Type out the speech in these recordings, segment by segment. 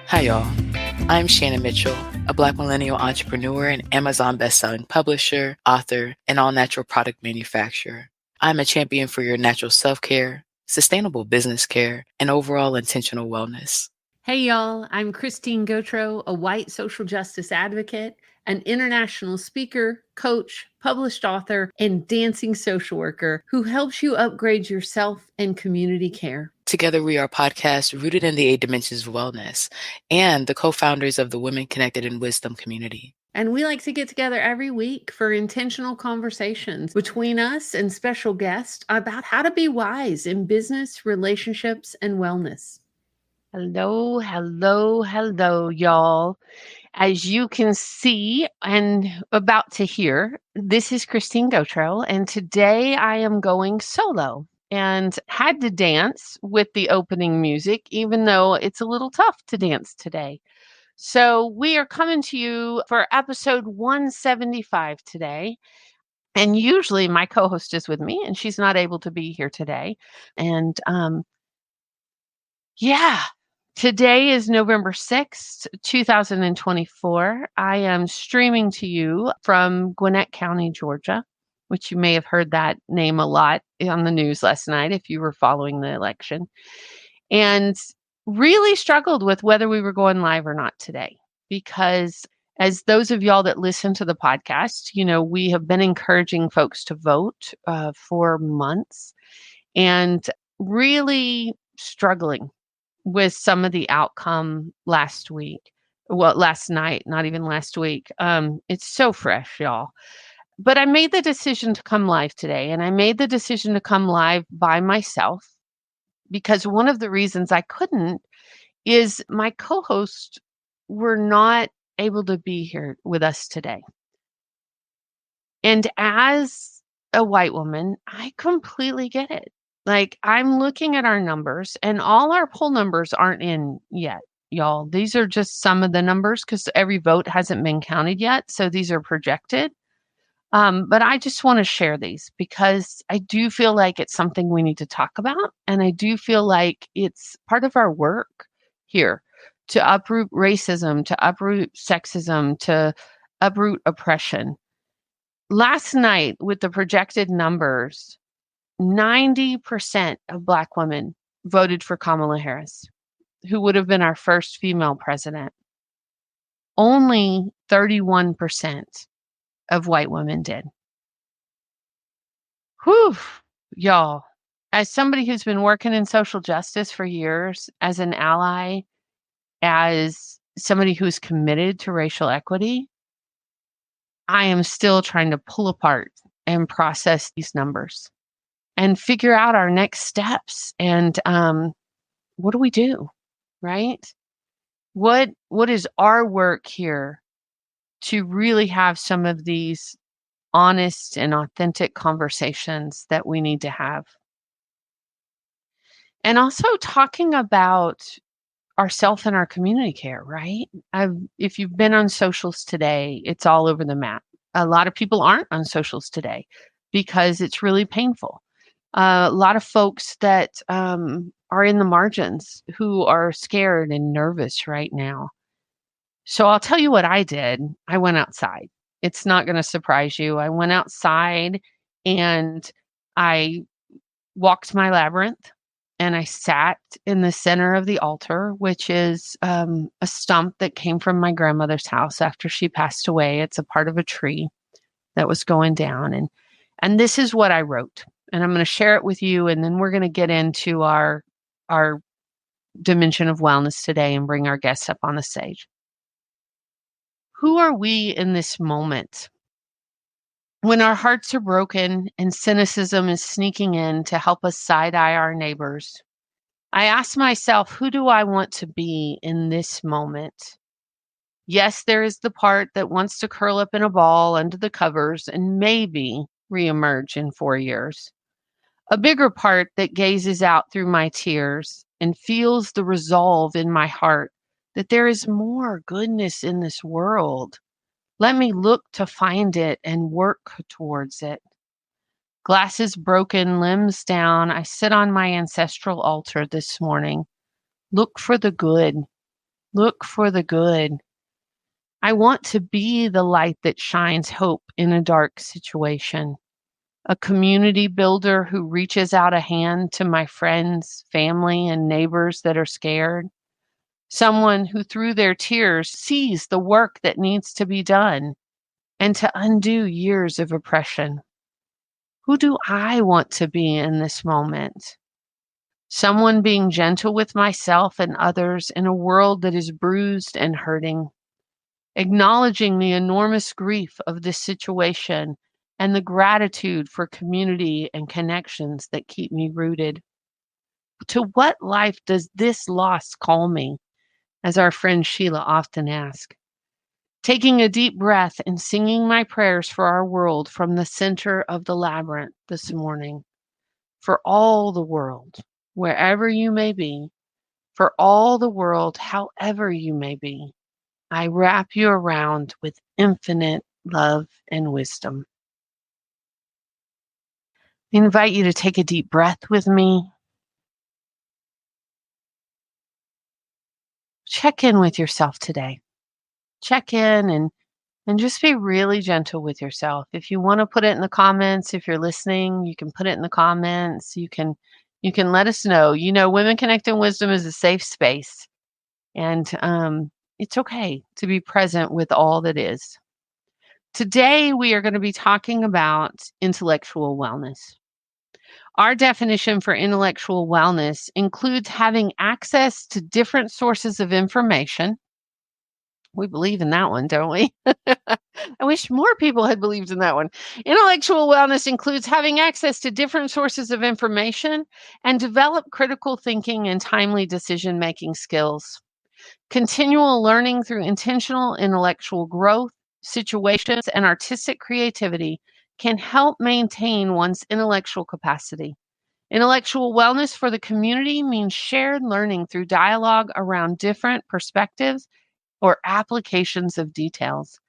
Hi, y'all. I'm Shannon Mitchell, a Black millennial entrepreneur and Amazon bestselling publisher, author, and all-natural product manufacturer. I'm a champion for your natural self-care, sustainable business care, and overall intentional wellness. Hey, y'all. I'm Christine Gautreaux, a white social justice advocate, an international speaker, coach, published author, and dancing social worker who helps you upgrade yourself and community care. Together, we are a podcast rooted in the 8 dimensions of wellness and the co-founders of the Women Connected in Wisdom community. And we like to get together every week for intentional conversations between us and special guests about how to be wise in business, relationships, and wellness. Hello, hello, hello, y'all. As you can see and about to hear, this is Christine Gautreaux, and today I am going solo and had to dance with the opening music, even though it's a little tough to dance today. So we are coming to you for episode 175 today. And usually my co-host is with me, and she's not able to be here today. And yeah. Today is November 6th, 2024. I am streaming to you from Gwinnett County, Georgia, which you may have heard that name a lot on the news last night if you were following the election, and really struggled with whether we were going live or not today. Because as those of y'all that listen to the podcast, we have been encouraging folks to vote for months and really struggling with some of the outcome last week. Well, last night, not even last week. It's so fresh, y'all. But I made the decision to come live today, and I made the decision to come live by myself because one of the reasons I couldn't is my co-hosts were not able to be here with us today. And as a white woman, I completely get it. Like, I'm looking at our numbers, and all our poll numbers aren't in yet, y'all. These are just some of the numbers because every vote hasn't been counted yet. So these are projected. But I just want to share these because I do feel like it's something we need to talk about. And I do feel like it's part of our work here to uproot racism, to uproot sexism, to uproot oppression. Last night, with the projected numbers, 90% of Black women voted for Kamala Harris, who would have been our first female president. Only 31% of white women did. Whew, y'all. As somebody who's been working in social justice for years, as an ally, as somebody who's committed to racial equity, I am still trying to pull apart and process these numbers and figure out our next steps. And what do we do, right? What is our work here to really have some of these honest and authentic conversations that we need to have? And also talking about ourself and our community care, right? If you've been on socials today, it's all over the map. A lot of people aren't on socials today because it's really painful. A lot of folks that are in the margins who are scared and nervous right now. So I'll tell you what I did. I went outside. It's not going to surprise you. I went outside and I walked my labyrinth and I sat in the center of the altar, which is a stump that came from my grandmother's house after she passed away. It's a part of a tree that was going down. And this is what I wrote. And I'm going to share it with you, and then we're going to get into our dimension of wellness today and bring our guests up on the stage. Who are we in this moment? When our hearts are broken and cynicism is sneaking in to help us side-eye our neighbors, I ask myself, who do I want to be in this moment? Yes, there is the part that wants to curl up in a ball under the covers and maybe reemerge in 4 years. A bigger part that gazes out through my tears and feels the resolve in my heart that there is more goodness in this world. Let me look to find it and work towards it. Glasses broken, limbs down, I sit on my ancestral altar this morning. Look for the good. Look for the good. I want to be the light that shines hope in a dark situation. A community builder who reaches out a hand to my friends, family, and neighbors that are scared. Someone who, through their tears, sees the work that needs to be done and to undo years of oppression. Who do I want to be in this moment? Someone being gentle with myself and others in a world that is bruised and hurting, acknowledging the enormous grief of this situation and the gratitude for community and connections that keep me rooted. To what life does this loss call me? As our friend Sheila often asks. Taking a deep breath and singing my prayers for our world from the center of the labyrinth this morning. For all the world, wherever you may be, for all the world, however you may be, I wrap you around with infinite love and wisdom. I invite you to take a deep breath with me. Check in with yourself today. Check in and just be really gentle with yourself. If you want to put it in the comments, if you're listening, you can put it in the comments. You can let us know. You know, Women Connecting Wisdom is a safe space. And it's okay to be present with all that is. Today, we are going to be talking about intellectual wellness. Our definition for intellectual wellness includes having access to different sources of information. We believe in that one, don't we? I wish more people had believed in that one. Intellectual wellness includes having access to different sources of information and develop critical thinking and timely decision-making skills. Continual learning through intentional intellectual growth, situations, and artistic creativity can help maintain one's intellectual capacity. Intellectual wellness for the community means shared learning through dialogue around different perspectives or applications of details.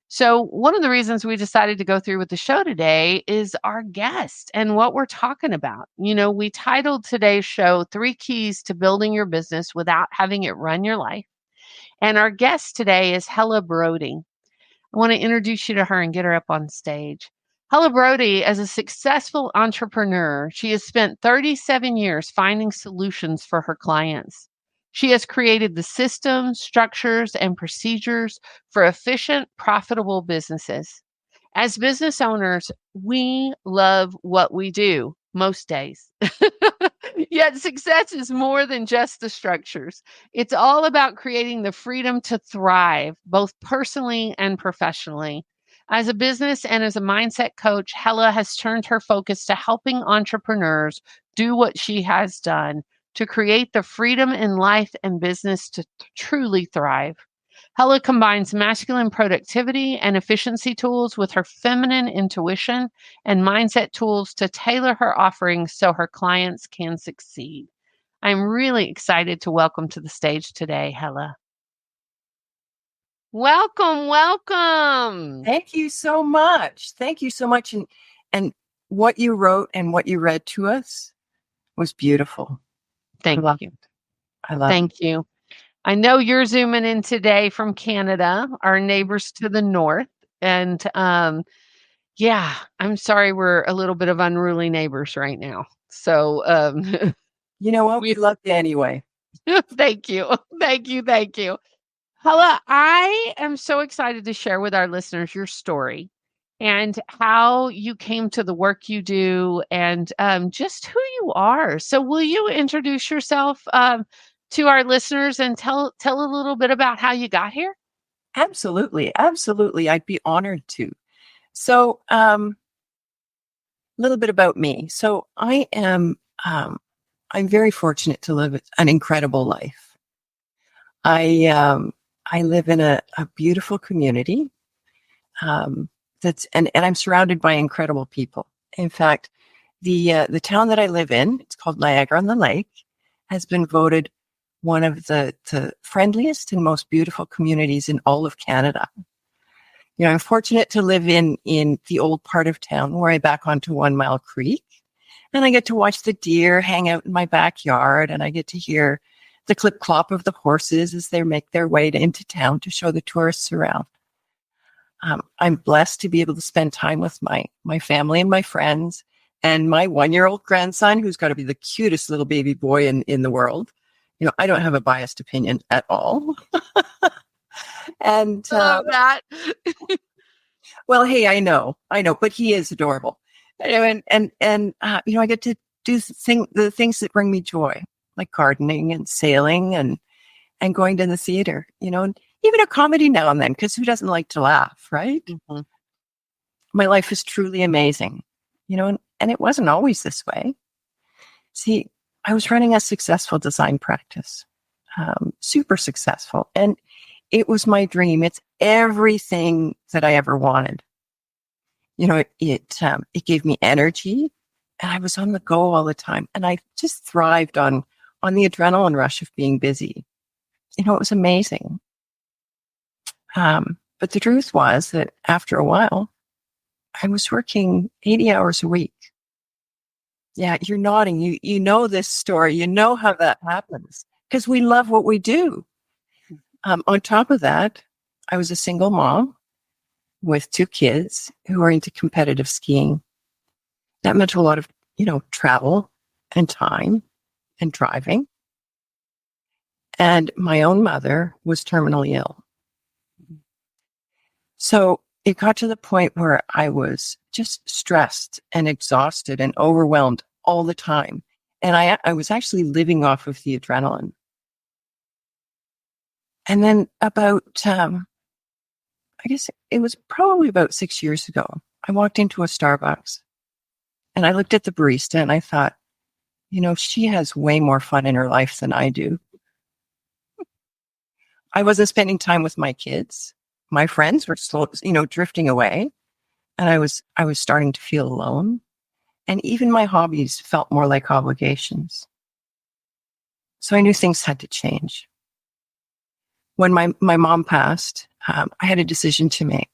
So one of the reasons we decided to go through with the show today is our guest and what we're talking about. You know, we titled today's show 3 Keys to Building Your Business Without Having It Run Your Life. And our guest today is Helle Brodie. I want to introduce you to her and get her up on stage. Helle Brodie, as a successful entrepreneur, she has spent 37 years finding solutions for her clients. She has created the systems, structures, and procedures for efficient, profitable businesses. As business owners, we love what we do most days. Yet success is more than just the structures. It's all about creating the freedom to thrive, both personally and professionally. As a business and as a mindset coach, Helle has turned her focus to helping entrepreneurs do what she has done to create the freedom in life and business to truly thrive. Helle combines masculine productivity and efficiency tools with her feminine intuition and mindset tools to tailor her offerings so her clients can succeed. I'm really excited to welcome to the stage today, Helle. Welcome, welcome. Thank you so much. Thank you so much. And what you wrote and what you read to us was beautiful. Thank you. I love it. Thank you. I know you're zooming in today from Canada, our neighbors to the north. And yeah, I'm sorry we're a little bit of unruly neighbors right now. So You know what? We love you anyway. Thank you. Thank you. Thank you. Helle, I am so excited to share with our listeners your story and how you came to the work you do and just who you are. So will you introduce yourself to our listeners and tell a little bit about how you got here? Absolutely. Absolutely. I'd be honored to. So a little bit about me. So I am I'm very fortunate to live an incredible life. I live in a beautiful community and I'm surrounded by incredible people. In fact, the town that I live in, it's called Niagara-on-the-Lake, has been voted one of the friendliest and most beautiful communities in all of Canada. You know, I'm fortunate to live in the old part of town where I back onto 1 Mile Creek, and I get to watch the deer hang out in my backyard, and I get to hear the clip clop of the horses as they make their way into town to show the tourists around. I'm blessed to be able to spend time with my family and my friends and my 1-year-old grandson, who's got to be the cutest little baby boy in the world. I don't have a biased opinion at all. And I love that. well, hey, I know, but he is adorable. And I get to do the things that bring me joy, like gardening and sailing and going to the theater, and even a comedy now and then, because who doesn't like to laugh, right? Mm-hmm. My life is truly amazing, and it wasn't always this way. See, I was running a successful design practice, super successful. And it was my dream. It's everything that I ever wanted. It gave me energy, and I was on the go all the time. And I just thrived on the adrenaline rush of being busy. It was amazing. But the truth was that after a while, I was working 80 hours a week. Yeah, you're nodding. You know this story. You know how that happens because we love what we do. On top of that, I was a single mom with 2 kids who were into competitive skiing. That meant a lot of, travel and time and driving. And my own mother was terminally ill. So it got to the point where I was just stressed and exhausted and overwhelmed all the time. And I was actually living off of the adrenaline. And then about, I guess it was probably about 6 years ago, I walked into a Starbucks and I looked at the barista and I thought, she has way more fun in her life than I do. I wasn't spending time with my kids. My friends were still, drifting away. And I was starting to feel alone. And even my hobbies felt more like obligations. So I knew things had to change. When my mom passed, I had a decision to make.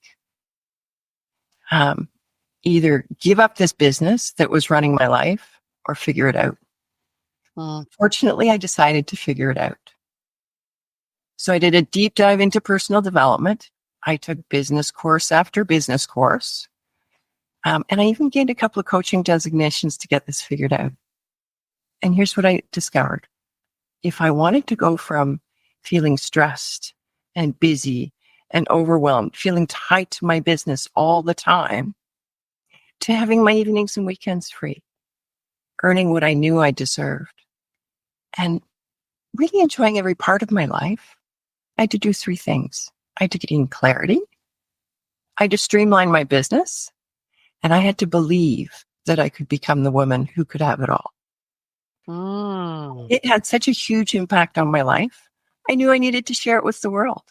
Either give up this business that was running my life or figure it out. Fortunately, I decided to figure it out. So I did a deep dive into personal development. I took business course after business course. And I even gained a couple of coaching designations to get this figured out. And here's what I discovered. If I wanted to go from feeling stressed and busy and overwhelmed, feeling tied to my business all the time, to having my evenings and weekends free, earning what I knew I deserved, and really enjoying every part of my life, I had to do 3 things. I had to gain clarity, I had to streamline my business, and I had to believe that I could become the woman who could have it all. It had such a huge impact on my life. I knew I needed to share it with the world.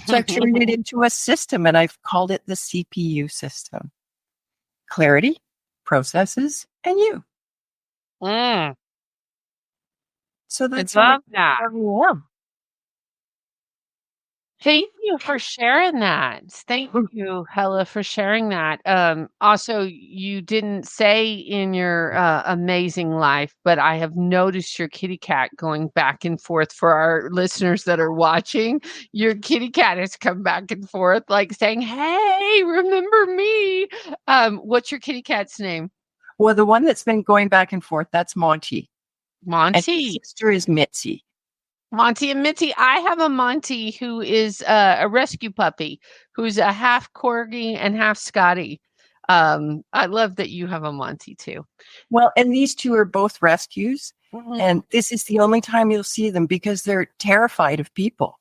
So I've turned it into a system, and I've called it the CPU system. Clarity, processes, and you. So that's I love that. I am. Thank you for sharing that. Thank you, Helle, for sharing that. Also, you didn't say in your amazing life, but I have noticed your kitty cat going back and forth for our listeners that are watching. Your kitty cat has come back and forth, like saying, "Hey, remember me?" What's your kitty cat's name? Well, the one that's been going back and forth, that's Monty. And his Monty. sister is Mitzi. Monty and Mitzi. I have a Monty who is a rescue puppy, who's a half Corgi and half Scotty. I love that you have a Monty too. Well, and these 2 are both rescues. Mhm. And this is the only time you'll see them because they're terrified of people.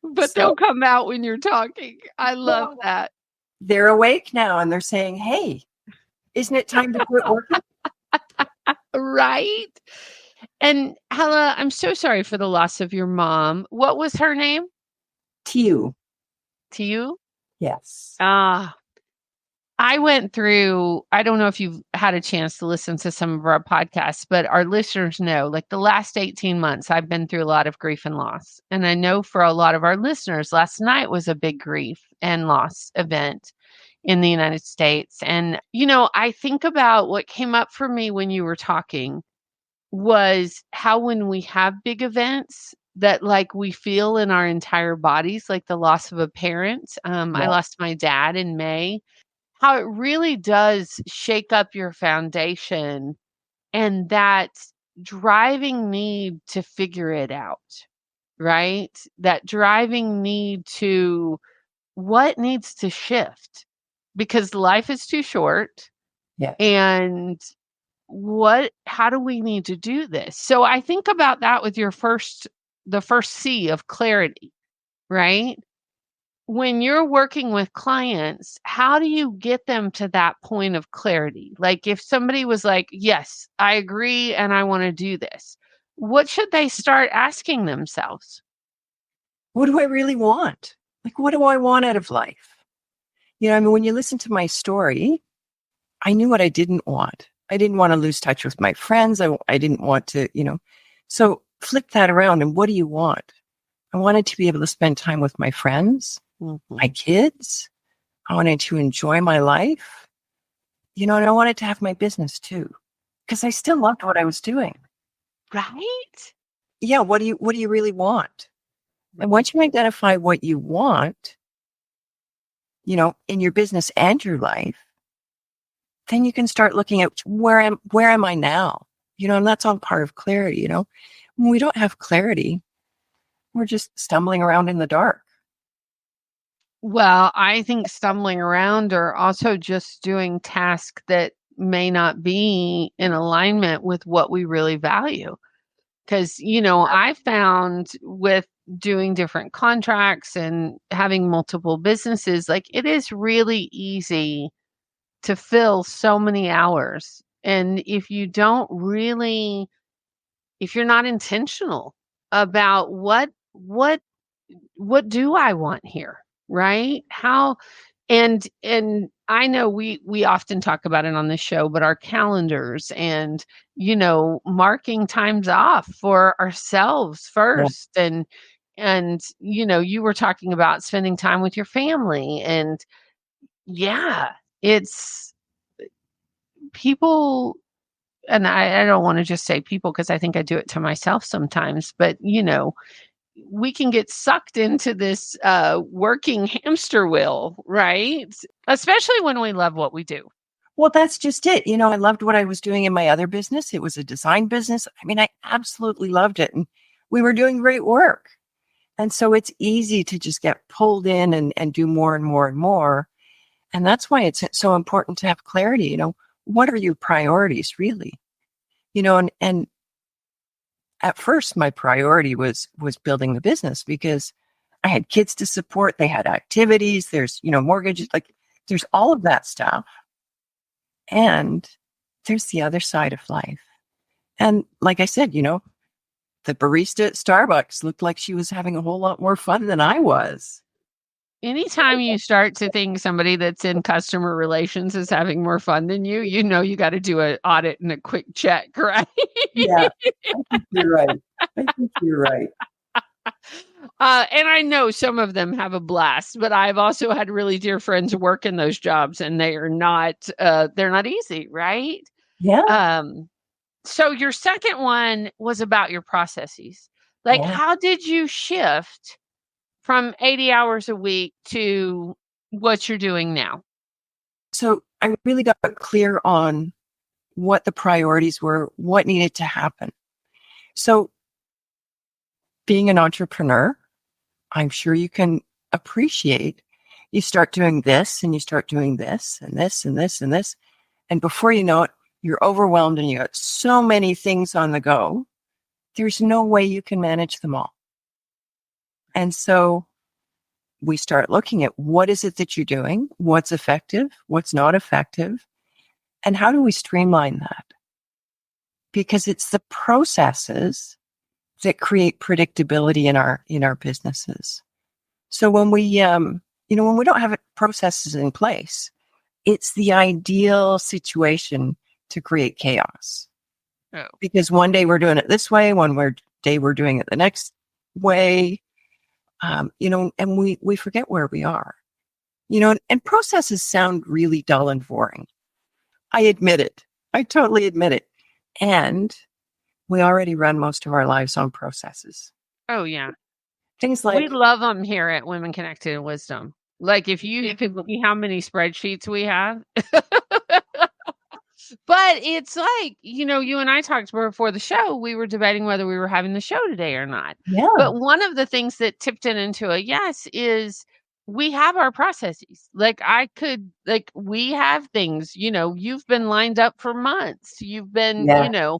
But they'll come out when you're talking. I love that. They're awake now and they're saying, hey, isn't it time to quit working? Right? And Helle, I'm so sorry for the loss of your mom. What was her name? To you? Yes. I went through, I don't know if you've had a chance to listen to some of our podcasts, but our listeners know, like the last 18 months, I've been through a lot of grief and loss. And I know for a lot of our listeners, last night was a big grief and loss event in the United States. And, I think about what came up for me when you were talking. was how when we have big events that like we feel in our entire bodies, like the loss of a parent. I lost my dad in May, how it really does shake up your foundation and that driving need to figure it out, right? That driving need to what needs to shift because life is too short. Yeah. And how do we need to do this? So I think about that with the first C of clarity, right? When you're working with clients, how do you get them to that point of clarity? Like if somebody was like, yes, I agree and I want to do this, what should they start asking themselves? What do I really want? Like, what do I want out of life? I mean, when you listen to my story, I knew what I didn't want. I didn't want to lose touch with my friends. I didn't want to, so flip that around. And what do you want? I wanted to be able to spend time with my friends, my kids. I wanted to enjoy my life, and I wanted to have my business too, because I still loved what I was doing. Right? Yeah. What do you really want? And once you identify what you want, in your business and your life, then you can start looking at where am I now? And that's all part of clarity. When we don't have clarity, we're just stumbling around in the dark. Well, I think stumbling around or also just doing tasks that may not be in alignment with what we really value. Because, I found with doing different contracts and having multiple businesses, like it is really easy to fill so many hours. And if you're not intentional about what do I want here, right? And I know we often talk about it on this show, but our calendars and marking times off for ourselves first. And you were talking about spending time with your family, and it's people. And I don't want to just say people because I think I do it to myself sometimes, but we can get sucked into this working hamster wheel, right? Especially when we love what we do. Well, that's just it. I loved what I was doing in my other business. It was a design business. I mean, I absolutely loved it. And we were doing great work. And so it's easy to just get pulled in and do more and more and more. And that's why it's so important to have clarity. What are your priorities really? And at first my priority was building the business because I had kids to support. They had activities. There's, mortgages, like there's all of that stuff. And there's the other side of life. And like I said, the barista at Starbucks looked like she was having a whole lot more fun than I was. Anytime you start to think somebody that's in customer relations is having more fun than you, you got to do an audit and a quick check, right? Yeah, I think you're right. And I know some of them have a blast, but I've also had really dear friends work in those jobs, and they're not easy, right? Yeah. So your second one was about your processes. Like, how did you shift from 80 hours a week to what you're doing now? So I really got clear on what the priorities were, what needed to happen. So being an entrepreneur, I'm sure you can appreciate, you start doing this and you start doing this and this and this and this. And before you know it, you're overwhelmed and you got so many things on the go. There's no way you can manage them all. And so we start looking at what is it that you're doing, what's effective, what's not effective, and how do we streamline that? Because it's the processes that create predictability in our businesses. So when we when we don't have processes in place, it's the ideal situation to create chaos. Oh. Because one day we're doing it this way, day we're doing it the next way, and we forget where we are, and processes sound really dull and boring. I admit it. I totally admit it. And we already run most of our lives on processes. Oh, yeah. Things We like, love them here at Women Connected in Wisdom. Like if you could see how many spreadsheets we have. But it's like, you and I talked before the show, we were debating whether we were having the show today or not. yeah, But one of the things that tipped it into a yes is we have our processes. Like we have things, you've been lined up for months. You've been, yeah,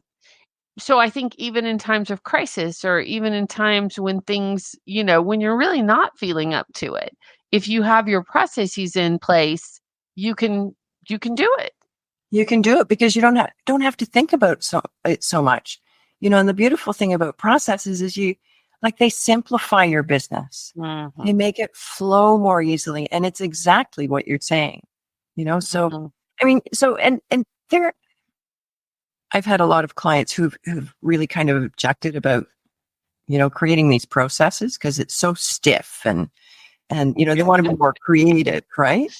so I think even in times of crisis or even in times when things, when you're really not feeling up to it, if you have your processes in place, you can do it. you can do it because you don't have to think about it so much. And the beautiful thing about processes is they simplify your business. Mhm. They make it flow more easily. And it's exactly what you're saying, so, Mhm. I mean, so, and I've had a lot of clients who've really kind of objected about, creating these processes because it's so stiff and, they want to be more creative, right?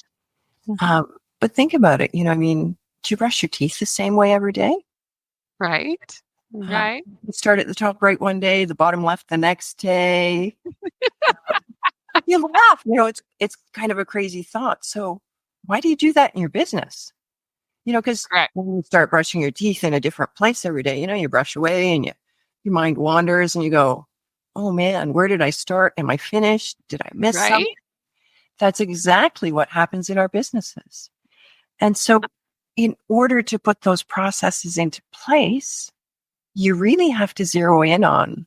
Mhm. But think about it, I mean, do you brush your teeth the same way every day? Right. Right. You start at the top right one day, the bottom left the next day. You laugh, it's kind of a crazy thought. So why do you do that in your business? Because Correct. when you start brushing your teeth in a different place every day, you brush away and your mind wanders and you go, oh man, where did I start? Am I finished? Did I miss Right. something? That's exactly what happens in our businesses. And so in order to put those processes into place, you really have to zero in on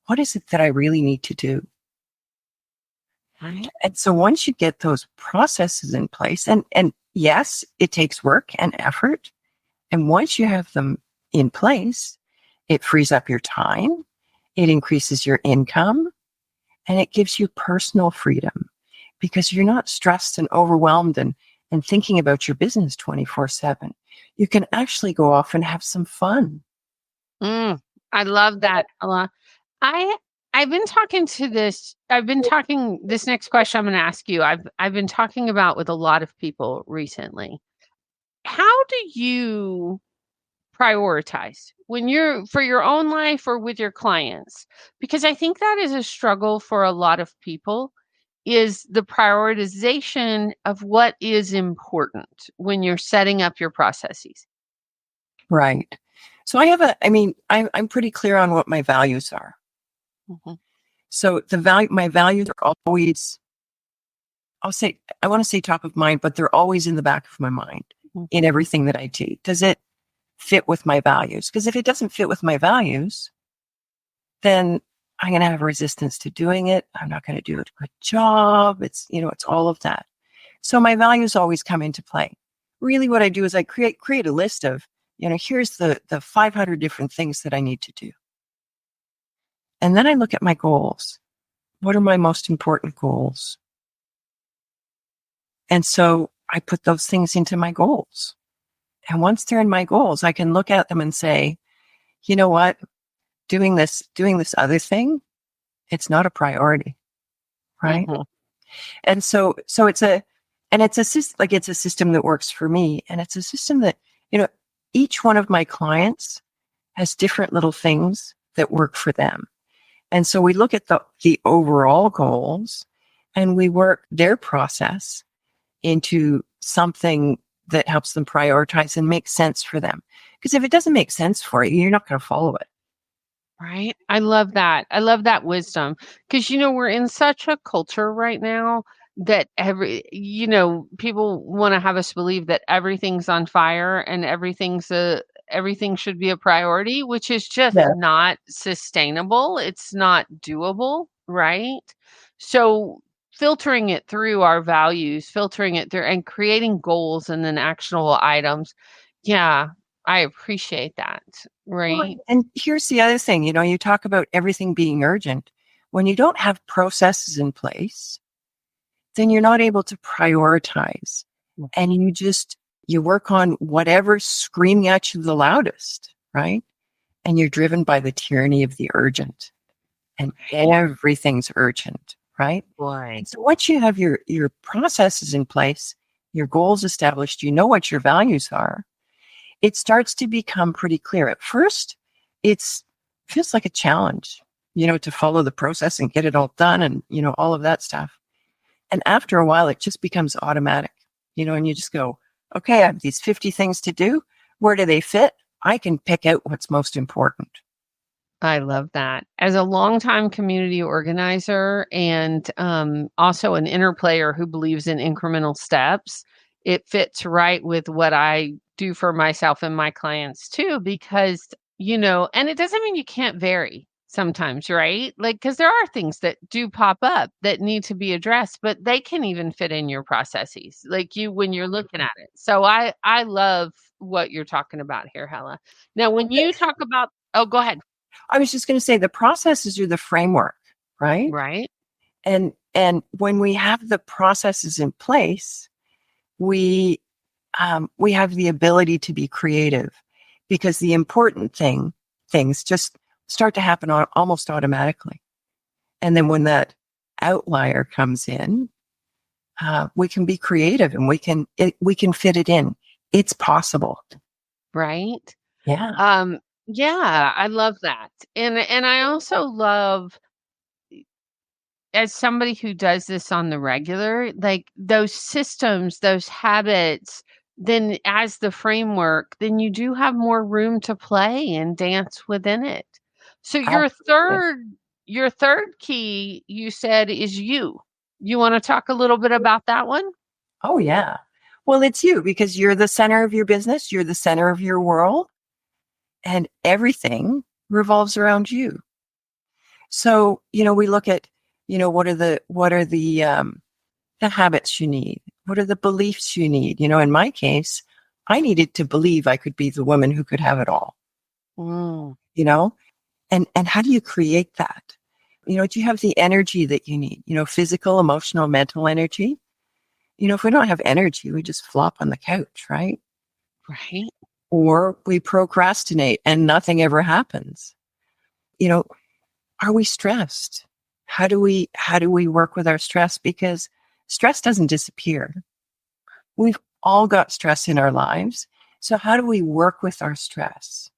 what is it that I really need to do? Right. And so once you get those processes in place, and yes, it takes work and effort. And once you have them in place, it frees up your time, it increases your income, and it gives you personal freedom because you're not stressed and overwhelmed and thinking about your business 24/7. You can actually go off and have some fun. I love that a lot. I've been talking this next question I'm going to ask you. I've been talking about with a lot of people recently. How do you prioritize when you're for your own life or with your clients? Because I think that is a struggle for a lot of people is the prioritization of what is important when you're setting up your processes. Right. So I'm pretty clear on what my values are. Mhm. So my values are always, I want to say top of mind, but they're always in the back of my mind in everything that I do. Does it fit with my values? Because if it doesn't fit with my values, then I'm going to have resistance to doing it. I'm not going to do a good job. It's all of that. So my values always come into play. Really what I do is I create a list of, here's the 500 different things that I need to do. And then I look at my goals. What are my most important goals? And so I put those things into my goals. And once they're in my goals, I can look at them and say, you know what? Doing this other thing, it's not a priority. Right. Mhm. And so it's a system that works for me. And it's a system that, each one of my clients has different little things that work for them. And so we look at the overall goals and we work their process into something that helps them prioritize and make sense for them. Because if it doesn't make sense for you, you're not going to follow it. Right. I love that. I love that wisdom because, we're in such a culture right now that people want to have us believe that everything's on fire and everything should be a priority, which is just Yeah. not sustainable. It's not doable. Right. So filtering it through our values, filtering it through and creating goals and then actionable items. Yeah. I appreciate that. Right. Well, and here's the other thing, you talk about everything being urgent. When you don't have processes in place, then you're not able to prioritize. And you work on whatever's screaming at you the loudest, right? And you're driven by the tyranny of the urgent. And everything's urgent, right? Right. So once you have your processes in place, your goals established, you know what your values are, it starts to become pretty clear. At first, it's feels like a challenge, to follow the process and get it all done and, all of that stuff. And after a while, it just becomes automatic, and you just go, okay, I have these 50 things to do. Where do they fit? I can pick out what's most important. I love that. As a longtime community organizer and also an inner player who believes in incremental steps, it fits right with what I do for myself and my clients too, because, and it doesn't mean you can't vary sometimes, right? Like, because there are things that do pop up that need to be addressed, but they can even fit in your processes, like when you're looking at it. So I love what you're talking about here, Helle. Now, when you talk about, oh, go ahead. I was just going to say the processes are the framework, right? Right. And when we have the processes in place, we have the ability to be creative, because the important things just start to happen almost automatically. And then when that outlier comes in, we can be creative and we can fit it in. It's possible. Right. Yeah. Yeah, I love that. And I also love, as somebody who does this on the regular, like those systems, those habits, then as the framework, then you do have more room to play and dance within it. So Absolutely. your third key, you said, is you. You want to talk a little bit about that one? Oh, yeah. Well, it's you, because you're the center of your business. You're the center of your world, and everything revolves around you. So, we look at, what are the habits you need? What are the beliefs you need? In my case, I needed to believe I could be the woman who could have it all. Mm. And how do you create that? Do you have the energy that you need? Physical, emotional, mental energy. If we don't have energy, we just flop on the couch, right? Right. Or we procrastinate and nothing ever happens. Are we stressed? How do we work with our stress? Because stress doesn't disappear. We've all got stress in our lives. So how do we work with our stress?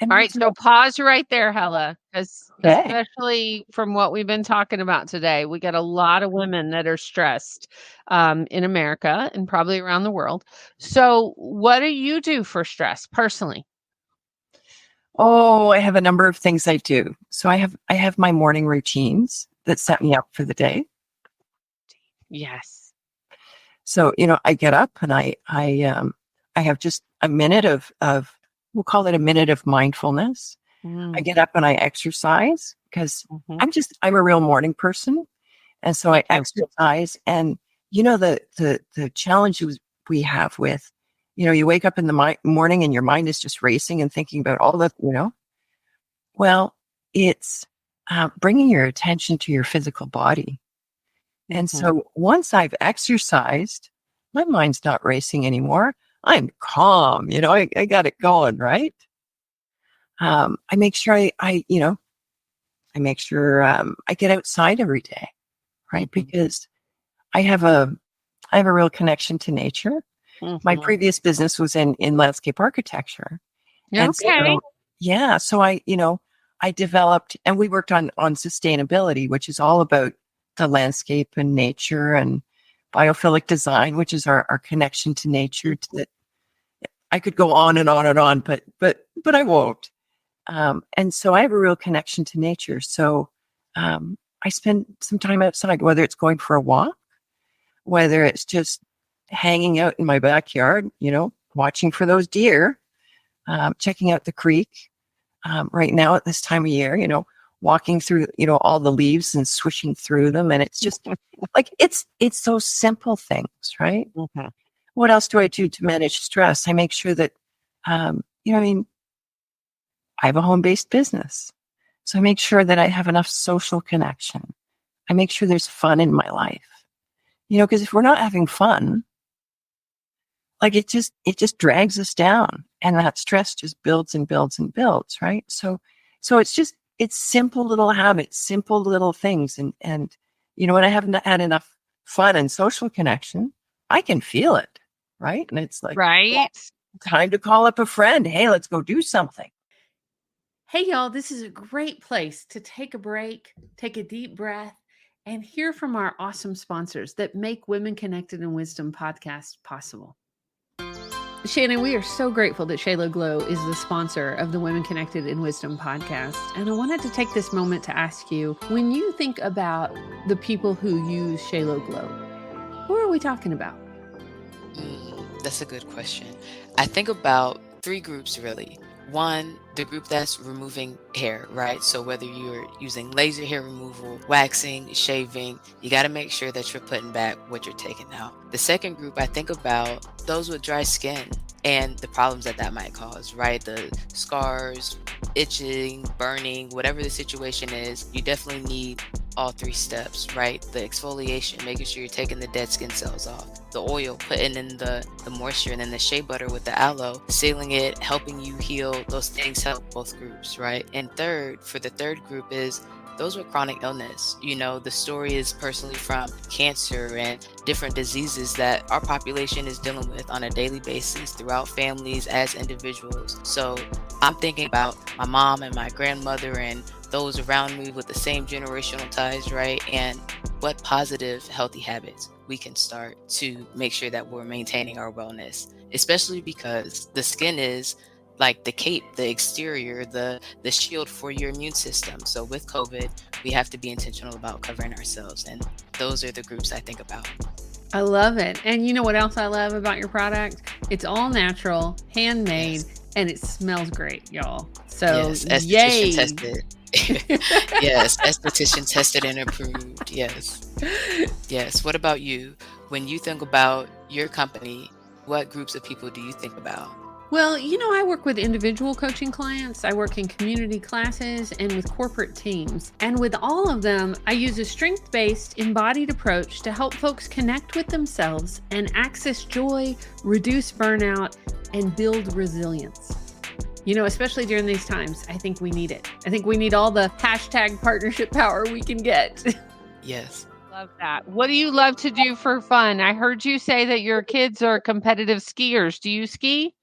All right, so pause right there, Helle, because Okay. especially from what we've been talking about today, we got a lot of women that are stressed in America and probably around the world. So what do you do for stress personally? Oh, I have a number of things I do. So I have my morning routines that set me up for the day. Yes. So, I get up and I have just a minute of we'll call it a minute of mindfulness. I get up and I exercise, because I'm a real morning person. And so I exercise, and the challenges we have with, you wake up in the morning and your mind is just racing and thinking about all the, well, it's bringing your attention to your physical body. And so once I've exercised, my mind's not racing anymore. I'm calm, I got it going, right? I make sure I make sure I get outside every day, right? Because I have a real connection to nature. My previous business was in landscape architecture. And so, yeah, so I developed, and we worked on sustainability, which is all about the landscape and nature, and biophilic design, which is our connection to nature. I could go on and on and on, but I won't. And so I have a real connection to nature. So I spend some time outside, whether it's going for a walk, whether it's just hanging out in my backyard, watching for those deer, checking out the creek. Right now at this time of year, walking through, all the leaves and swishing through them. And it's just like, it's those simple things, right? What else do I do to manage stress? I make sure that, I have a home-based business. So I make sure that I have enough social connection. I make sure there's fun in my life, because if we're not having fun, like it just drags us down, and that stress just builds and builds and builds, right? So it's simple little habits, simple little things. And when I haven't had enough fun and social connection, I can feel it, right? And it's like, right. Time to call up a friend. Hey, let's go do something. Hey, y'all, this is a great place to take a break, take a deep breath, and hear from our awesome sponsors that make Women Connected in Wisdom podcast possible. Shannon, we are so grateful that Shayla Glow is the sponsor of the Women Connected in Wisdom podcast. And I wanted to take this moment to ask you, when you think about the people who use Shayla Glow, who are we talking about? That's a good question. I think about 3 groups really. One, the group that's removing hair, right? So whether you're using laser hair removal, waxing, shaving, you got to make sure that you're putting back what you're taking out. The second group, I think about those with dry skin and the problems that that might cause, right? The scars, itching, burning, whatever the situation is, you definitely need all 3 steps, right? The exfoliation, making sure you're taking the dead skin cells off. The oil, putting in the moisture, and then the shea butter with the aloe, sealing it, helping you heal. Those things help both groups, right? And third, for the third group is those with chronic illness. You know, the story is personally from cancer and different diseases that our population is dealing with on a daily basis throughout families as individuals. So I'm thinking about my mom and my grandmother and those around me with the same generational ties, right? And what positive, healthy habits we can start to make sure that we're maintaining our wellness, especially because the skin is like the cape, the exterior, the shield for your immune system. So with COVID, we have to be intentional about covering ourselves. And those are the groups I think about. I love it. And you know what else I love about your product? It's all natural, handmade, and it smells great, y'all. So yes, yay. esthetician tested. Yes, esthetician tested and approved. Yes. What about you? When you think about your company, what groups of people do you think about? Well, you know, I work with individual coaching clients. I work in community classes and with corporate teams. And with all of them, I use a strength-based, embodied approach to help folks connect with themselves and access joy, reduce burnout, and build resilience. You know, especially during these times, I think we need it. I think we need all the hashtag partnership power we can get. Yes. Love that. What do you love to do for fun? I heard you say that your kids are competitive skiers. Do you ski?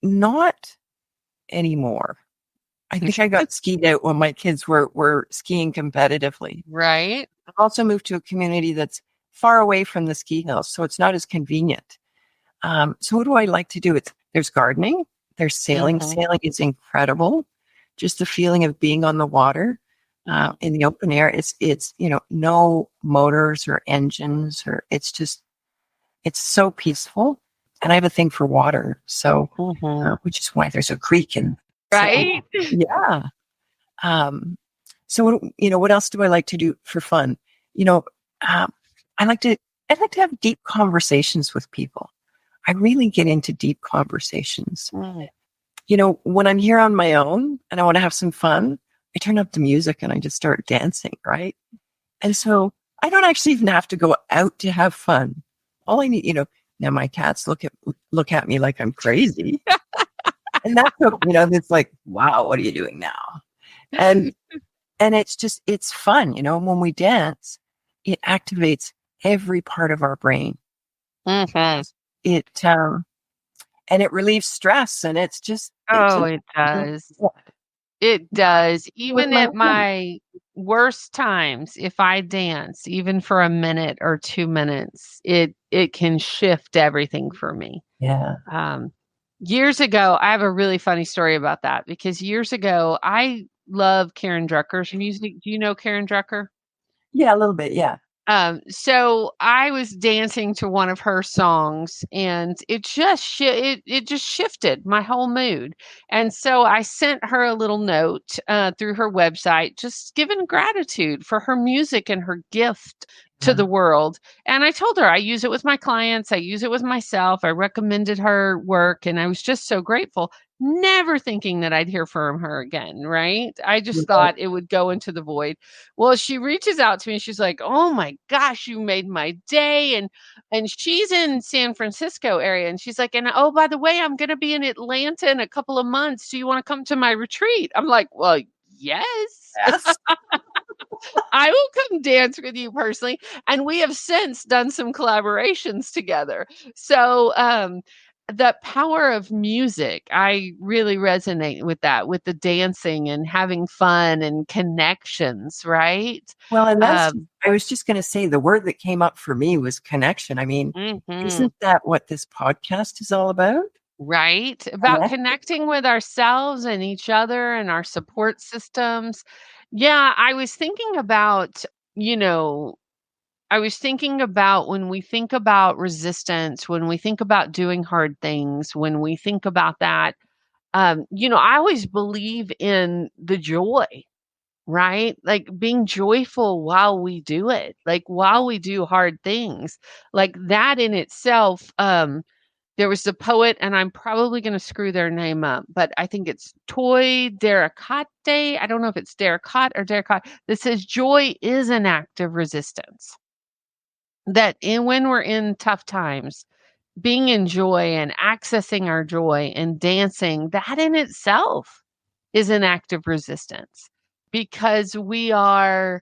Not anymore. I think I got skied out when my kids were skiing competitively. Right. I've also moved to a community that's far away from the ski hills, so it's not as convenient. So what do I like to do? There's gardening, there's sailing. Mhm. Sailing is incredible. Just the feeling of being on the water in the open air. It's no motors or engines, or it's so peaceful. And I have a thing for water, so which is why there's a creek in. Right. So, yeah. So what else do I like to do for fun? I like to have deep conversations with people. I really get into deep conversations. When I'm here on my own and I want to have some fun, I turn up the music and I just start dancing, right? And so I don't actually even have to go out to have fun. All I need, now my cats look at me like I'm crazy. And that's, it's like, wow, what are you doing now? And it's fun, when we dance, it activates every part of our brain. Mm-hmm. And it relieves stress, and it's just, it does. It does. Even at my worst times, if I dance, even for a minute or 2 minutes, it can shift everything for me. Yeah. Years ago, I have a really funny story about that, because years ago, I love Karen Drucker's music. Do you know Karen Drucker? Yeah, a little bit. Yeah. So I was dancing to one of her songs, and it just it just shifted my whole mood. And so I sent her a little note through her website, just giving gratitude for her music and her gift to the world. And I told her I use it with my clients, I use it with myself. I recommended her work, and I was just so grateful. Never thinking that I'd hear from her again, right? I just thought it would go into the void. Well, she reaches out to me. She's like, "Oh my gosh, you made my day." And she's in San Francisco area. And she's like, "And oh, by the way, I'm going to be in Atlanta in a couple of months. Do you want to come to my retreat?" I'm like, "Well, yes. I will come dance with you personally." And we have since done some collaborations together. So, the power of music, I really resonate with that, with the dancing and having fun and connections, right? Well, and that's, Um, I was just going to say the word that came up for me was connection. I mean, mhm. isn't that what this podcast is all about? Right? About Connect. connecting with ourselves and each other and our support systems. Yeah, I was thinking about, you know, I was thinking about when we think about resistance, when we think about doing hard things, when we think about that, I always believe in the joy, right? Like being joyful while we do it, like while we do hard things, like that in itself. There was the poet, and I'm probably going to screw their name up, but I think it's Toi Derricotte. I don't know if it's Derricotte or Derricotte, that says joy is an act of resistance. When we're in tough times, being in joy and accessing our joy and dancing, that in itself is an act of resistance because we are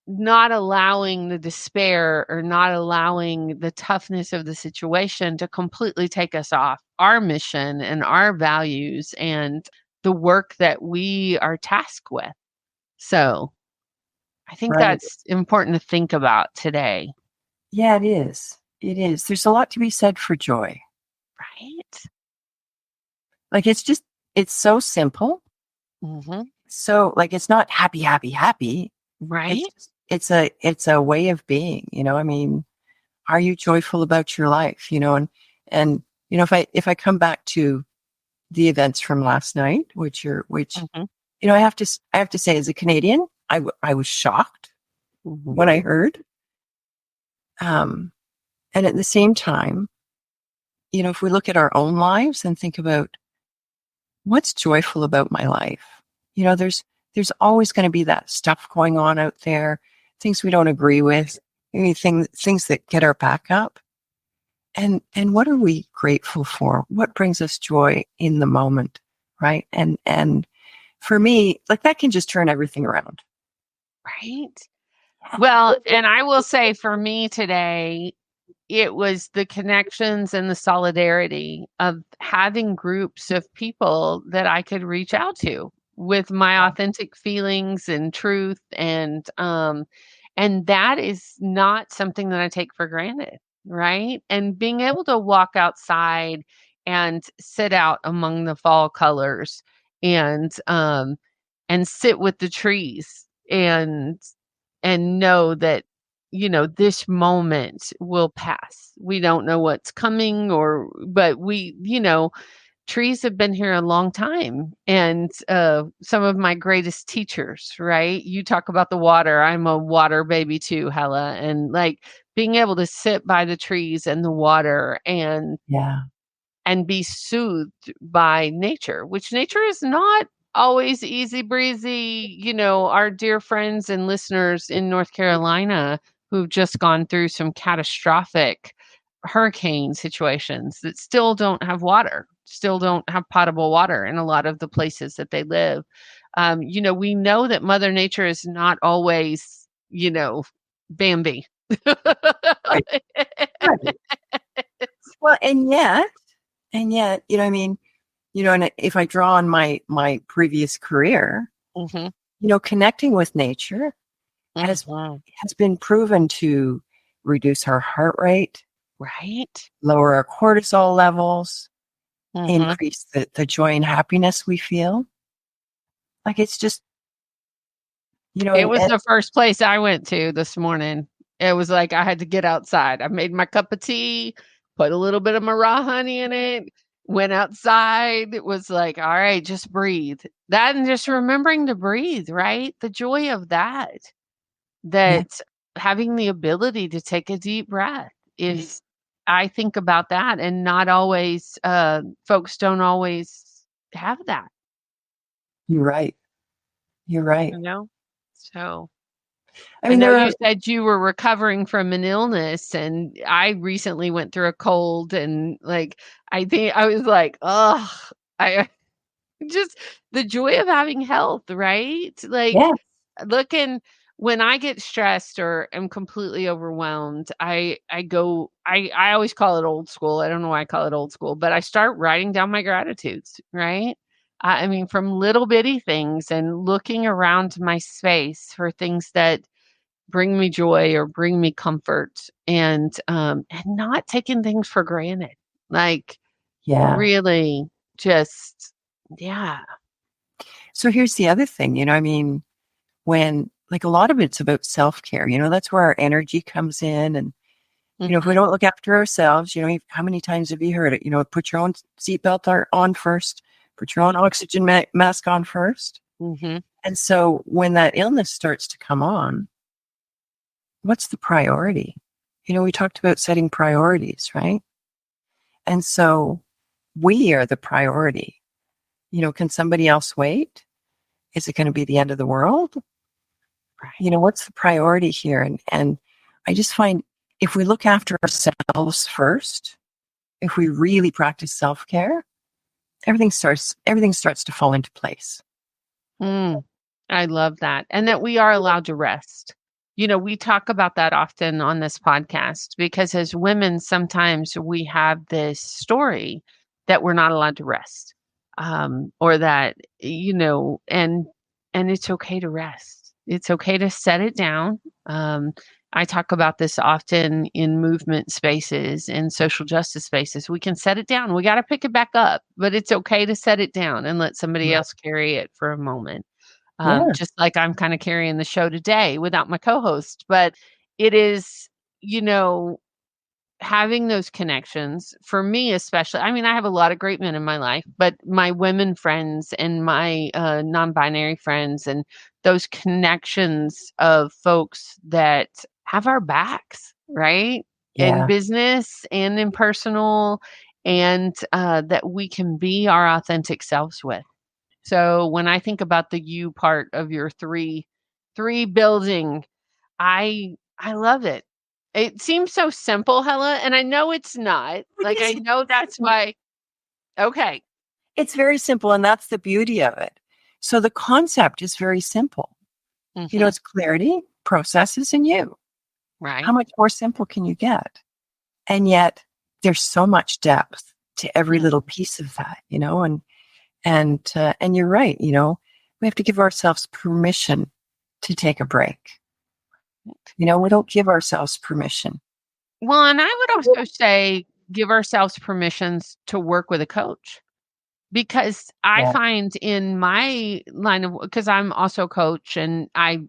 not allowing the despair or not allowing the toughness of the situation to completely take us off our mission and our values and the work that we are tasked with. So I think Right. that's important to think about today. Yeah, it is. It is. There's a lot to be said for joy. Right? Like it's so simple. Hmm. So like it's not happy, happy, happy. Right? It's a way of being, I mean, are you joyful about your life? And if I come back to the events from last night, which Hmm. I have to say as a Canadian, I was shocked Hmm. when I heard. And at the same time, if we look at our own lives and think about what's joyful about my life, there's always going to be that stuff going on out there, things we don't agree with, things that get our back up. And what are we grateful for? What brings us joy in the moment, right? And for me, like that can just turn everything around. Right? Well, and I will say for me today, it was the connections and the solidarity of having groups of people that I could reach out to with my authentic feelings and truth, and that is not something that I take for granted, right? And being able to walk outside and sit out among the fall colors and sit with the trees and know that this moment will pass. We don't know what's coming, but trees have been here a long time, and some of my greatest teachers, right? You talk about the water. I'm a water baby too, Hella, and like being able to sit by the trees and the water Yeah. and be soothed by nature, which nature is not always easy breezy. Our dear friends and listeners in North Carolina who've just gone through some catastrophic hurricane situations that still don't have water, still don't have potable water in a lot of the places that they live. We know that Mother Nature is not always, Bambi. Right. Right. Well, and yet, I mean, and if I draw on my previous career, Hmm. connecting with nature has Hmm. has been proven to reduce our heart rate, Right. lower our cortisol levels, Hmm. increase the joy and happiness we feel. Like it's just, It was and the first place I went to this morning. It was like I had to get outside. I made my cup of tea, put a little bit of my raw honey in it, went outside. It was like, all right, just breathe. That and just remembering to breathe, right? The joy of that, yeah, that having the ability to take a deep breath is, I think about that, and not always, folks don't always have that, you're right. You're right. you know? So. I I mean, know there you are, said you were recovering from an illness, and I recently went through a cold, and like I think I was like, oh, I just the joy of having health, right? Like yeah, looking when I get stressed or am completely overwhelmed, I always call it old school. I don't know why I call it old school, but I start writing down my gratitudes, right? I mean, from little bitty things and looking around my space for things that bring me joy or bring me comfort, and not taking things for granted. Like Yeah. really just, yeah. So here's the other thing, I mean, when like a lot of it's about self-care, that's where our energy comes in. And, if we don't look after ourselves, how many times have you heard it? Put your own seatbelt on first, put your own oxygen mask on first. Mm-hmm. And so when that illness starts to come on, what's the priority? We talked about setting priorities, right? And so we are the priority. Can somebody else wait? Is it going to be the end of the world? Right. What's the priority here? And I just find if we look after ourselves first, if we really practice self-care, everything starts to fall into place. I love that. And that we are allowed to rest. We talk about that often on this podcast because as women, sometimes we have this story that we're not allowed to rest. Or that, and it's okay to rest. It's okay to set it down. I talk about this often in movement spaces and social justice spaces. We can set it down. We got to pick it back up, but it's okay to set it down and let somebody else carry it for a moment. Yeah. Just like I'm kind of carrying the show today without my co-host, but it is, having those connections for me, especially. I mean, I have a lot of great men in my life, but my women friends and my non-binary friends and those connections of folks that have our backs, right? In Yeah. business and in personal, and that we can be our authentic selves with. So when I think about the you part of your three building, I love it. It seems so simple, Hella, and I know it's not. Like I know that's why. Okay. It's very simple, and that's the beauty of it. So the concept is very simple. Mm-hmm. It's clarity, processes, and you. Right. How much more simple can you get? And yet there's so much depth to every little piece of that, and you're right. We have to give ourselves permission to take a break. We don't give ourselves permission. Well, and I would also say give ourselves permissions to work with a coach. Because I find in my line of, because I'm also a coach and I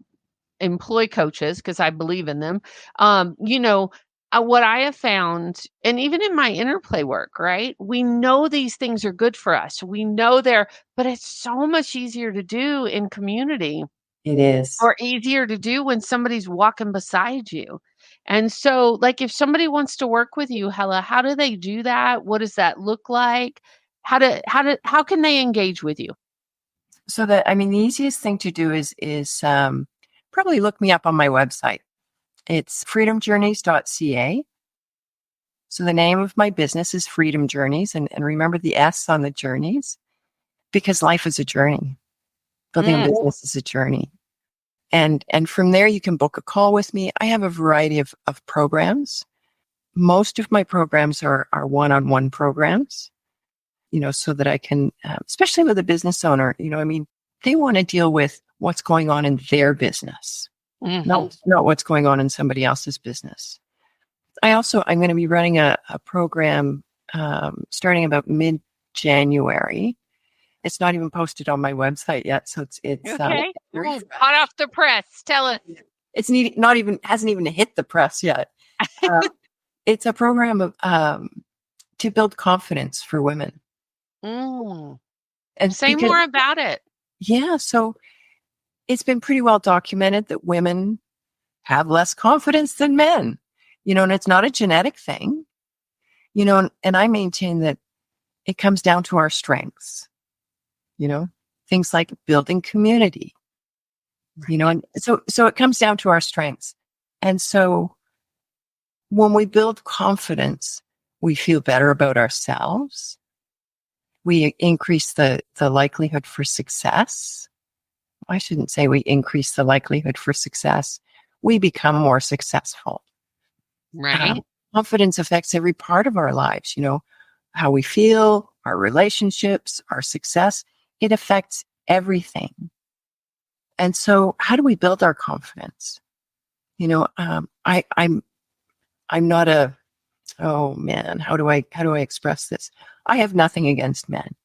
employ coaches because I believe in them. What I have found, and even in my interplay work, right? We know these things are good for us. We know but it's so much easier to do in community. It is. Or easier to do when somebody's walking beside you. And so, like, if somebody wants to work with you, Hella, how do they do that? What does that look like? How can they engage with you? So the easiest thing to do is probably look me up on my website. It's freedomjourneys.ca. So the name of my business is Freedom Journeys, and remember the S on the journeys, because life is a journey. Building a business is a journey. And from there, you can book a call with me. I have a variety of programs. Most of my programs are one-on-one programs, so that I can, especially with a business owner, they want to deal with what's going on in their business, not what's going on in somebody else's business. I'm going to be running a program starting about mid-January. It's not even posted on my website yet, so it's okay. Hot off the press. Tell us. It's hasn't even hit the press yet. It's a program of to build confidence for women. And say more about it. Yeah, so it's been pretty well documented that women have less confidence than men. And it's not a genetic thing. And I maintain that it comes down to our strengths. Things like building community, and so it comes down to our strengths. And so when we build confidence, we feel better about ourselves. We increase the likelihood for success. I shouldn't say we increase the likelihood for success. We become more successful. Right. Confidence affects every part of our lives, how we feel, our relationships, our success. It affects everything. And so how do we build our confidence? I'm not a, oh man, how do I express this? I have nothing against men.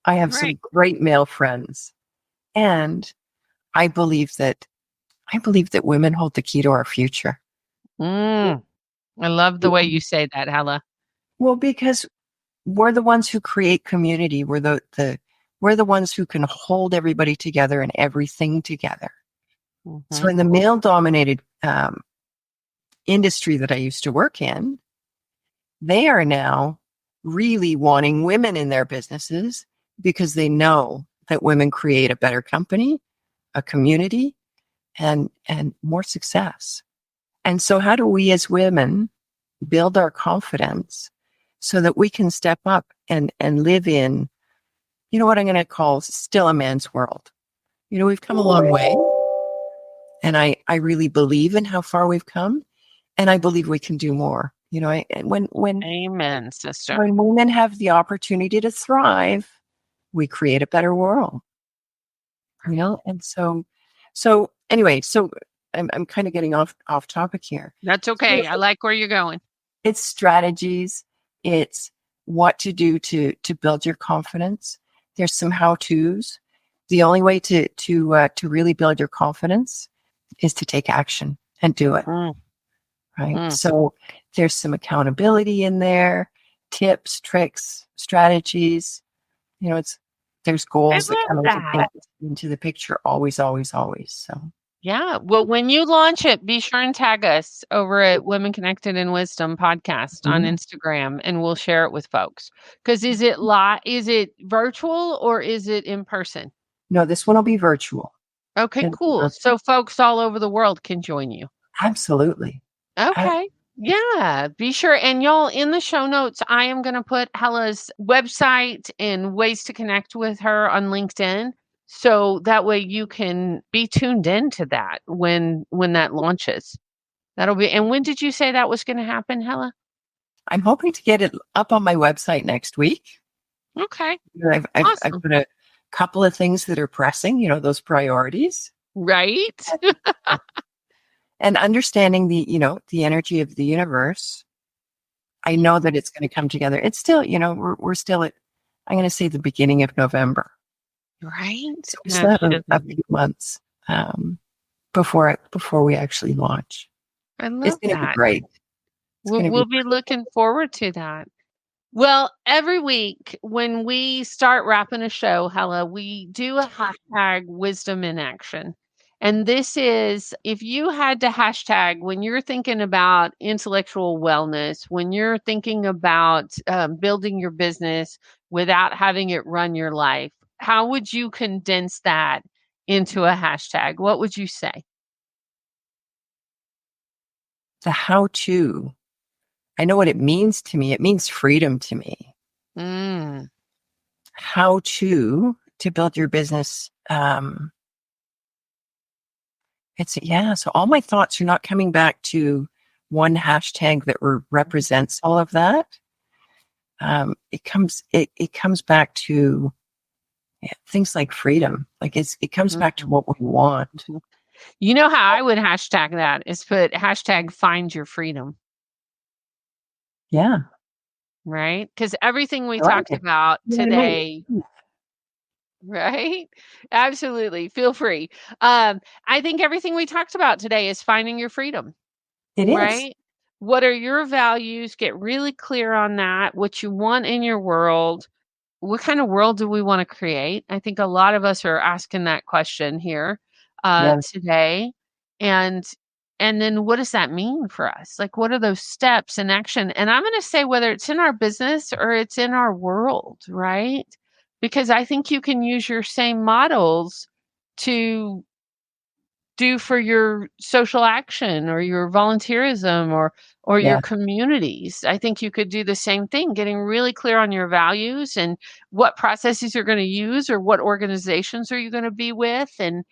I have some great male friends. And I believe that women hold the key to our future. I love the way you say that, Helle. Well, because we're the ones who create community. We're the ones who can hold everybody together and everything together. Mm-hmm. So in the male-dominated industry that I used to work in, they are now really wanting women in their businesses because they know that women create a better company, a community, and more success. And so how do we as women build our confidence so that we can step up and live in, what I'm going to call still a man's world? We've come a long way. And I really believe in how far we've come. And I believe we can do more. Amen, sister. When women have the opportunity to thrive, we create a better world. And so anyway, I'm kind of getting off topic here. That's okay. I like where you're going. It's strategies. It's what to do to build your confidence. There's some how-tos. The only way to really build your confidence is to take action and do it. Right. So there's some accountability in there, tips, tricks, strategies. There's goals that come into the picture always. So yeah. Well, when you launch it, be sure and tag us over at Women Connected in Wisdom podcast on Instagram, and we'll share it with folks. Because is it virtual or is it in person? No, this one will be virtual. Okay, cool. So folks all over the world can join you. Absolutely. Okay. Yeah, be sure. And y'all, in the show notes, I am going to put Helle's website and ways to connect with her on LinkedIn. So that way you can be tuned into that when that launches. That'll be. And when did you say that was going to happen, Helle? I'm hoping to get it up on my website next week. Okay. I've put a couple of things that are pressing, those priorities. Right. And understanding the energy of the universe. I know that it's going to come together. It's still, we're still at, I'm going to say the beginning of November. Right. So we still have a few months before we actually launch. I love it's going to be great. We'll be looking forward to that. Well, every week when we start wrapping a show, Helle, we do a hashtag wisdom in action. And this is, if you had to hashtag when you're thinking about intellectual wellness, when you're thinking about building your business without having it run your life, how would you condense that into a hashtag? What would you say? The how-to. I know what it means to me. It means freedom to me. How to build your business. So all my thoughts are not coming back to one hashtag that represents all of that. It comes back to things like freedom. Like it comes back to what we want. You know how I would hashtag that is put hashtag find your freedom. Yeah. Right? Because everything we talked about today, right? Absolutely. Feel free. I think everything we talked about today is finding your freedom. It is. Right? What are your values? Get really clear on that. What you want in your world. What kind of world do we want to create? I think a lot of us are asking that question here today. And then what does that mean for us? Like, what are those steps in action? And I'm going to say whether it's in our business or it's in our world, right? Because I think you can use your same models to do for your social action or your volunteerism or your Yeah. communities. I think you could do the same thing, getting really clear on your values and what processes you're going to use or what organizations are you going to be with and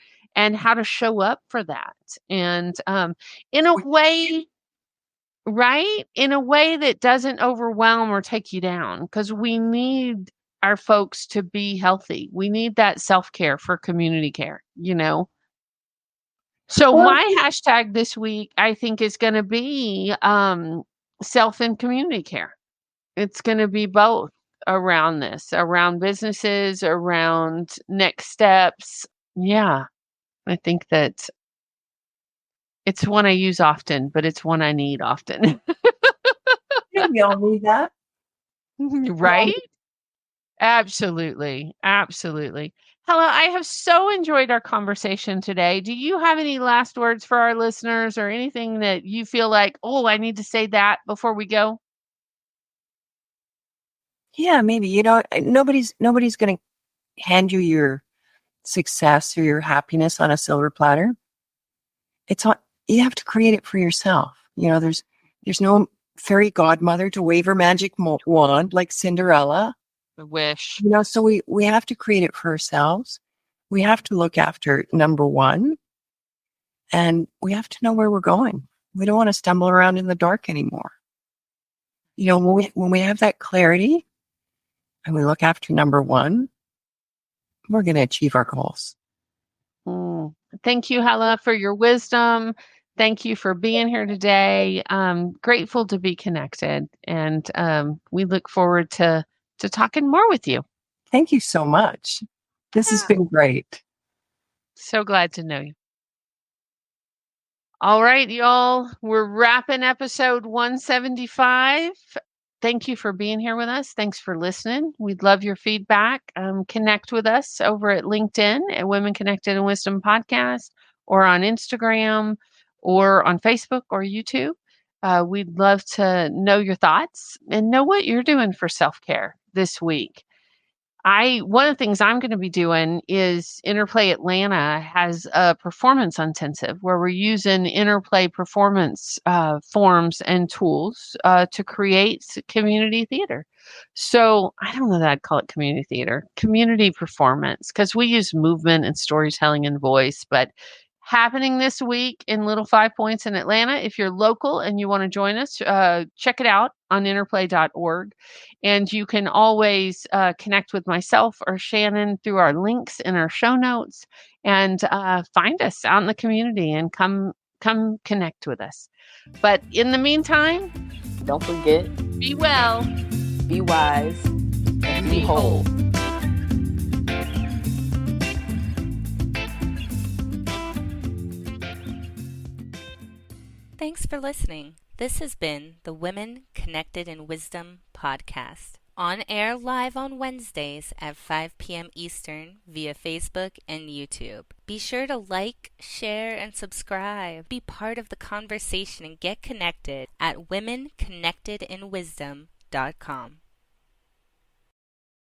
how to show up for that. And in a way, right? In a way that doesn't overwhelm or take you down, because we need our folks to be healthy. We need that self-care for community care, you know? So Well, my hashtag this week, I think, is going to be self and community care. It's going to be both around this, around businesses, around next steps. Yeah, I think that it's one I use often, but it's one I need often. we all need that. Right? Absolutely. Absolutely. Hella, I have so enjoyed our conversation today. Do you have any last words for our listeners or anything that you feel like, oh, I need to say that before we go? Yeah, maybe. Nobody's going to hand you your success or your happiness on a silver platter. You have to create it for yourself. There's no fairy godmother to wave her magic wand like Cinderella. I wish. So we have to create it for ourselves. We have to look after number one, and we have to know where we're going. We don't want to stumble around in the dark anymore. When we have that clarity and we look after number one, we're going to achieve our goals. Thank you, Hella, for your wisdom. Thank you for being here today. I'm grateful to be connected, and we look forward to talking more with you. Thank you so much. This has been great. So glad to know you. All right, y'all. We're wrapping episode 175. Thank you for being here with us. Thanks for listening. We'd love your feedback. Connect with us over at LinkedIn at Women Connected in Wisdom Podcast, or on Instagram, or on Facebook or YouTube. We'd love to know your thoughts and know what you're doing for self-care this week. One of the things I'm going to be doing is Interplay Atlanta has a performance intensive where we're using Interplay performance forms and tools to create community theater. So I don't know that I'd call it community theater, community performance, because we use movement and storytelling and voice, but happening this week in Little 5 Points in Atlanta. If you're local and you want to join us, check it out on interplay.org. And you can always connect with myself or Shannon through our links in our show notes, and find us out in the community and come connect with us. But in the meantime, Don't forget, be well, be wise, and be whole. Thanks for listening. This has been the Women Connected in Wisdom podcast. On air live on Wednesdays at 5 p.m. Eastern via Facebook and YouTube. Be sure to like, share, and subscribe. Be part of the conversation and get connected at womenconnectedinwisdom.com.